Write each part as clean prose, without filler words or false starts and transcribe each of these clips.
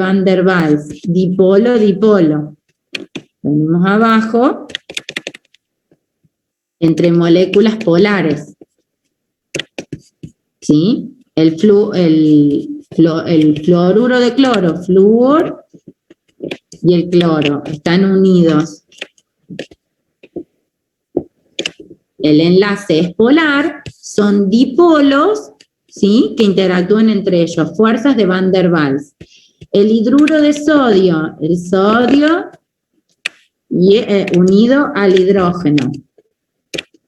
Van der Waals, dipolo, dipolo. Venimos abajo, entre moléculas polares. ¿Sí? El fluoruro de cloro, flúor, y el cloro están unidos. El enlace es polar, son dipolos, ¿sí?, que interactúan entre ellos, fuerzas de Van der Waals. El hidruro de sodio, el sodio unido al hidrógeno,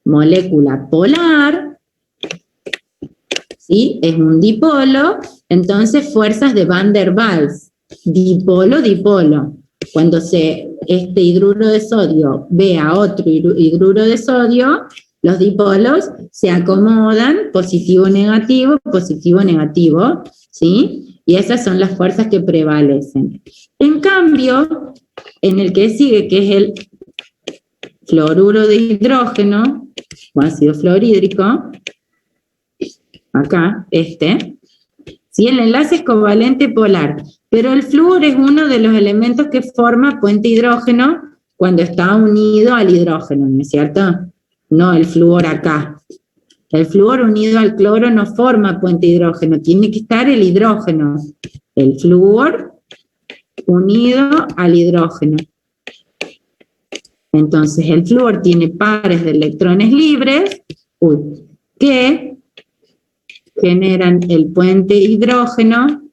molécula polar, ¿sí?, es un dipolo, entonces fuerzas de Van der Waals, dipolo, dipolo. Cuando este hidruro de sodio ve a otro hidruro de sodio, los dipolos se acomodan, positivo, negativo, ¿sí? Y esas son las fuerzas que prevalecen. En cambio, en el que sigue, que es el fluoruro de hidrógeno, o ácido fluorhídrico, acá, ¿sí? El enlace es covalente polar, pero el flúor es uno de los elementos que forma puente hidrógeno cuando está unido al hidrógeno, ¿no es cierto? No el flúor acá. El flúor unido al cloro no forma puente hidrógeno, tiene que estar el hidrógeno. El flúor unido al hidrógeno. Entonces el flúor tiene pares de electrones libres que generan el puente hidrógeno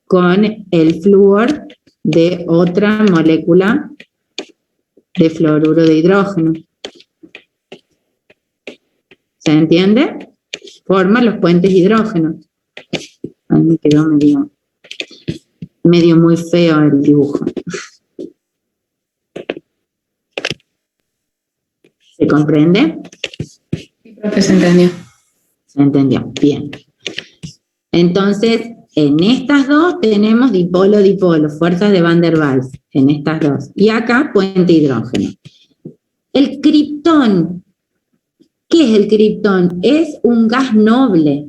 con el flúor de otra molécula de fluoruro de hidrógeno. ¿Se entiende? Forma los puentes hidrógenos. Ay, me quedó medio muy feo el dibujo. ¿Se comprende? Sí, profe, se entendió. Se entendió, bien. Entonces, en estas dos tenemos dipolo-dipolo, fuerzas de Van der Waals, en estas dos. Y acá, puente hidrógeno. El criptón. ¿Qué es el criptón? Es un gas noble.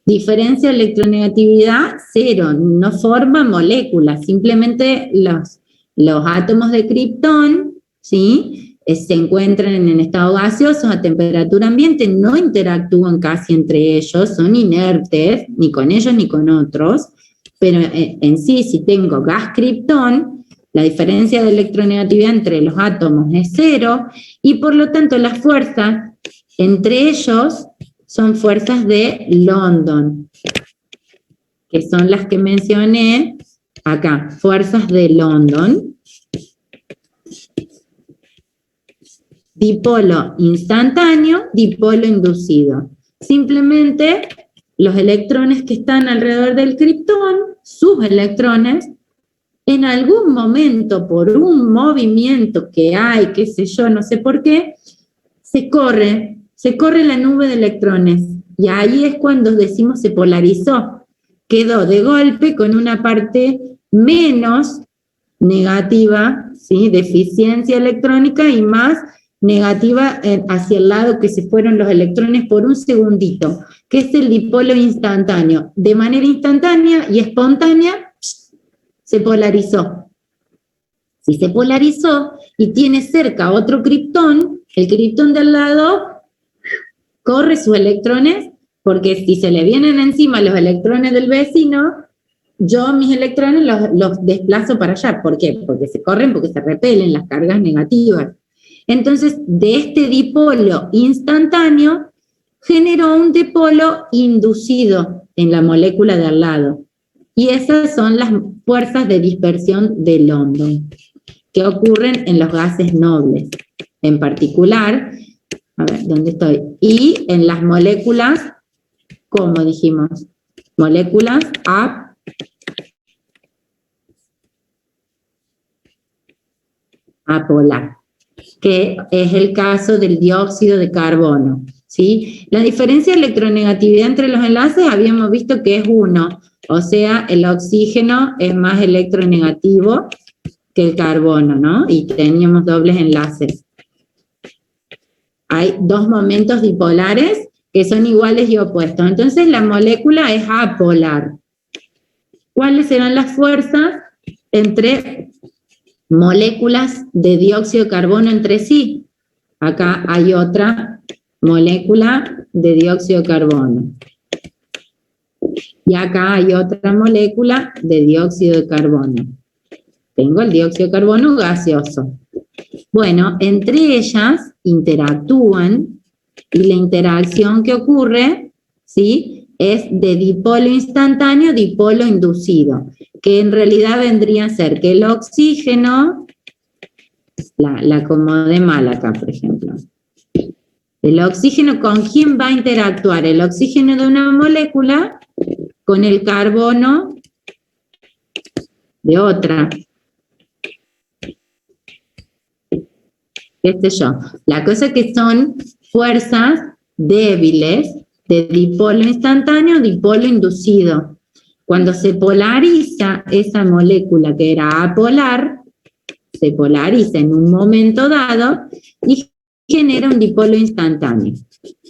Diferencia de electronegatividad, cero. No forma moléculas. Simplemente los átomos de criptón, ¿sí?, se encuentran en estado gaseoso a temperatura ambiente, no interactúan casi entre ellos, son inertes, ni con ellos ni con otros, pero en sí, si tengo gas criptón, la diferencia de electronegatividad entre los átomos es cero, y por lo tanto las fuerzas entre ellos son fuerzas de London, que son las que mencioné acá, fuerzas de London. Dipolo instantáneo, dipolo inducido. Simplemente los electrones que están alrededor del criptón, sus electrones, en algún momento, por un movimiento que hay, qué sé yo, no sé por qué, se corre la nube de electrones. Y ahí es cuando decimos se polarizó. Quedó de golpe con una parte menos negativa, ¿sí?, de eficiencia electrónica, y más negativa hacia el lado que se fueron los electrones por un segundito, que es el dipolo instantáneo. De manera instantánea y espontánea, se polarizó. Si se polarizó y tiene cerca otro criptón, el criptón de al lado corre sus electrones, porque si se le vienen encima los electrones del vecino, yo mis electrones los desplazo para allá. ¿Por qué? Porque se corren, porque se repelen las cargas negativas. Entonces, de este dipolo instantáneo, generó un dipolo inducido en la molécula de al lado. Y esas son las fuerzas de dispersión de London, que ocurren en los gases nobles. En particular, a ver, ¿dónde estoy? Y en las moléculas, ¿cómo dijimos? Moléculas apolar, que es el caso del dióxido de carbono, ¿sí? La diferencia de electronegatividad entre los enlaces habíamos visto que es 1, o sea, el oxígeno es más electronegativo que el carbono, ¿no? Y teníamos dobles enlaces. Hay dos momentos dipolares que son iguales y opuestos. Entonces la molécula es apolar. ¿Cuáles serán las fuerzas entre moléculas de dióxido de carbono entre sí? Acá hay otra molécula de dióxido de carbono. Y acá hay otra molécula de dióxido de carbono. Tengo el dióxido de carbono gaseoso. Bueno, entre ellas interactúan y la interacción que ocurre, ¿sí?, es de dipolo instantáneo, dipolo inducido, que en realidad vendría a ser que el oxígeno, la acomodé mal acá, por ejemplo. El oxígeno, ¿con quién va a interactuar? El oxígeno de una molécula con el carbono de otra. ¿Qué sé yo? La cosa es que son fuerzas débiles de dipolo instantáneo, dipolo inducido. Cuando se polariza esa molécula que era apolar, se polariza en un momento dado y genera un dipolo instantáneo,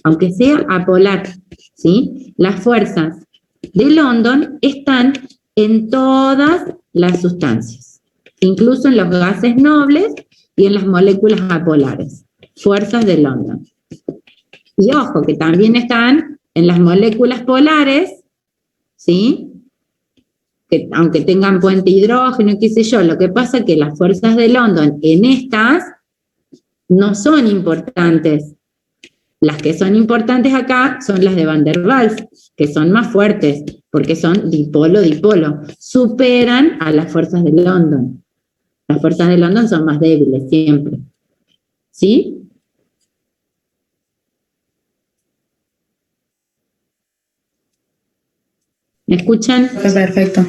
aunque sea apolar, ¿sí? Las fuerzas de London están en todas las sustancias, incluso en los gases nobles y en las moléculas apolares, fuerzas de London. Y ojo, que también están en las moléculas polares, ¿sí?, que aunque tengan puente hidrógeno, qué sé yo, lo que pasa es que las fuerzas de London en estas no son importantes. Las que son importantes acá son las de Van der Waals, que son más fuertes, porque son dipolo-dipolo. Superan a las fuerzas de London. Las fuerzas de London son más débiles siempre. ¿Sí? ¿Me escuchan? Perfecto.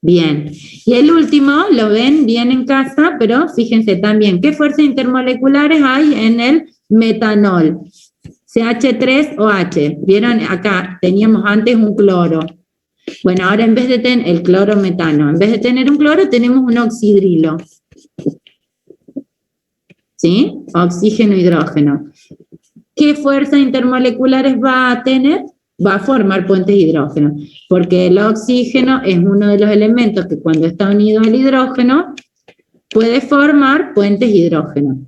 Bien. Y el último, lo ven bien en casa, pero fíjense también, ¿qué fuerzas intermoleculares hay en el metanol? CH3OH. ¿Vieron? Acá teníamos antes un cloro. Bueno, ahora en vez de tener el clorometano, en vez de tener un cloro, tenemos un oxidrilo. ¿Sí? Oxígeno, hidrógeno. ¿Qué fuerzas intermoleculares va a tener? Va a formar puentes de hidrógeno, porque el oxígeno es uno de los elementos que cuando está unido al hidrógeno puede formar puentes de hidrógeno.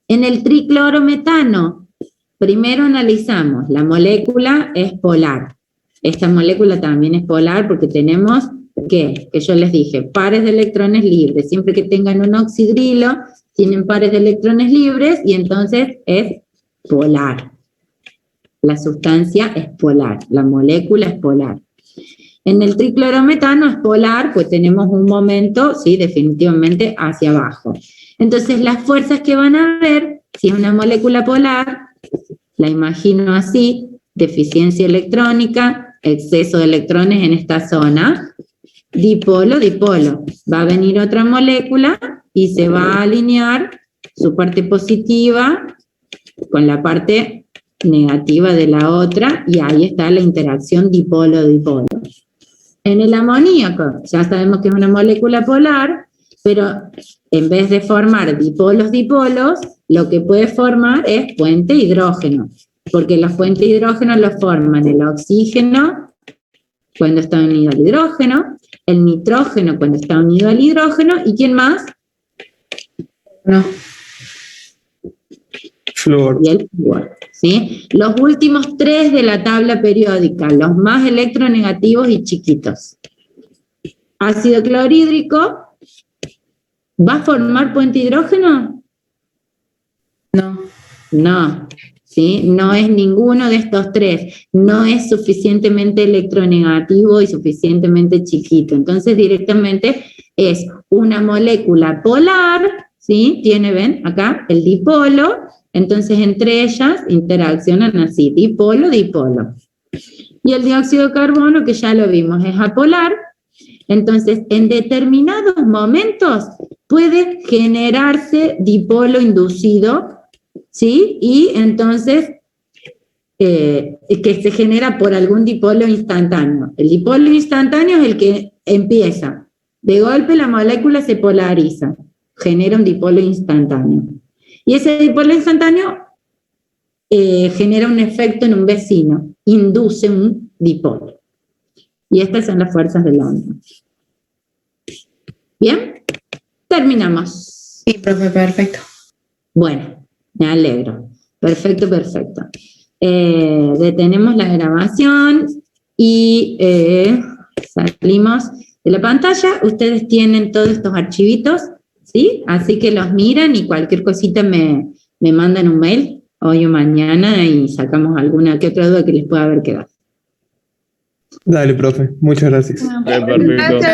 En el triclorometano, primero analizamos, la molécula es polar. Esta molécula también es polar porque tenemos, ¿qué? Que yo les dije, pares de electrones libres. Siempre que tengan un oxidrilo, tienen pares de electrones libres y entonces es polar. La sustancia es polar, la molécula es polar. En el triclorometano es polar, pues tenemos un momento, sí, definitivamente hacia abajo. Entonces las fuerzas que van a haber, si es una molécula polar, la imagino así, deficiencia electrónica, exceso de electrones en esta zona, dipolo, dipolo. Va a venir otra molécula y se va a alinear su parte positiva con la parte negativa de la otra, y ahí está la interacción dipolo-dipolo. En el amoníaco, ya sabemos que es una molécula polar, pero en vez de formar dipolos-dipolos, lo que puede formar es puente hidrógeno, porque los puentes de hidrógeno los forman el oxígeno cuando está unido al hidrógeno, el nitrógeno cuando está unido al hidrógeno, ¿y quién más? No. Flúor. Y el flúor, ¿sí? Los últimos tres de la tabla periódica, los más electronegativos y chiquitos. Ácido clorhídrico, ¿va a formar puente hidrógeno? No. No, ¿sí? No es ninguno de estos tres. No es suficientemente electronegativo y suficientemente chiquito. Entonces directamente es una molécula polar, ¿sí? Tiene, ven, acá el dipolo. Entonces, entre ellas interaccionan así, dipolo, dipolo. Y el dióxido de carbono, que ya lo vimos, es apolar. Entonces, en determinados momentos puede generarse dipolo inducido, ¿sí? Y entonces, que se genera por algún dipolo instantáneo. El dipolo instantáneo es el que empieza. De golpe la molécula se polariza, genera un dipolo instantáneo. Y ese dipolo instantáneo genera un efecto en un vecino, induce un dipolo. Y estas son las fuerzas de la onda. ¿Bien? Terminamos. Sí, profe, perfecto. Bueno, me alegro. Perfecto, perfecto. Detenemos la grabación y salimos de la pantalla. Ustedes tienen todos estos archivitos, ¿sí? Así que los miran y cualquier cosita me mandan un mail hoy o mañana y sacamos alguna que otra duda que les pueda haber quedado. Dale, profe. Muchas gracias. Perfecto.